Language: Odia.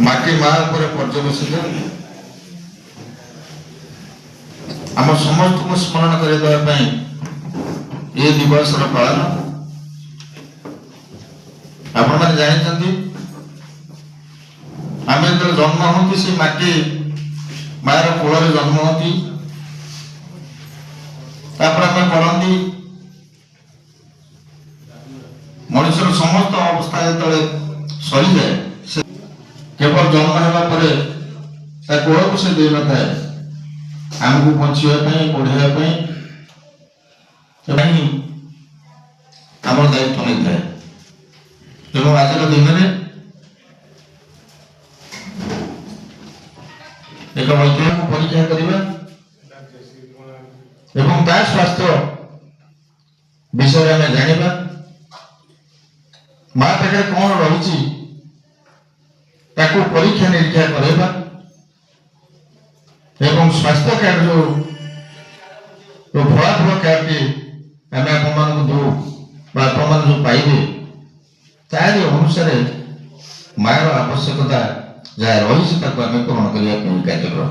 ମାଟି ମା ଉପରେ ପର୍ଯ୍ୟବେସିତ ଆମ ସମସ୍ତଙ୍କୁ ସ୍ମରଣ କରିଦେବା ପାଇଁ ଏ ଦିବସର ପାଳନ। ଆପଣମାନେ ଜାଣିଛନ୍ତି ଆମେ ଯେତେବେଳେ ଜନ୍ମ ହୁଅନ୍ତି ସେ ମାଟି ମାର କୋଳରେ ଜନ୍ମ ହୁଅନ୍ତି, ତାପରେ ଆମେ ପଢନ୍ତି। ମଣିଷର ସମସ୍ତ ଅବସ୍ଥା ଯେତେବେଳେ ସରିଯାଏ ସେ କେବଳ ଜନ୍ମ ହେବା ପରେ ତା କୋଳକୁ ସେ ଦେଇନଥାଏ ଆମକୁ ବଞ୍ଚିବା ପାଇଁ, ପଢିବା ପାଇଁ ଆମର ଦାୟିତ୍ୱ ନେଇଥାଏ। ତେଣୁ ଆଜିର ଦିନରେ ଏକ ବୈଜ୍ଞାନିକ ପରୀକ୍ଷା କରିବା ଏବଂ ତା ସ୍ୱାସ୍ଥ୍ୟ ବିଷୟରେ ଆମେ ଜାଣିବା। ମା ପାଖରେ କଣ ରହିଛି ତାକୁ ପରୀକ୍ଷା ନିରୀକ୍ଷା କରାଇବା ଏବଂ ସ୍ୱାସ୍ଥ୍ୟ କାର୍ଡ ଯୋଉ ଫଳାଫଳ କାର୍ଡଟି ଆମେ ଆପଣମାନଙ୍କୁ ଦଉ ବା ଆପଣମାନେ ଯୋଉ ପାଇବେ ତାରି ଅନୁସାରେ ମାର ଆବଶ୍ୟକତା ଯାହା ରହିଛି ତାକୁ ଆମେ ପୂରଣ କରିବା ପାଇଁ କାର୍ଯ୍ୟକ୍ରମ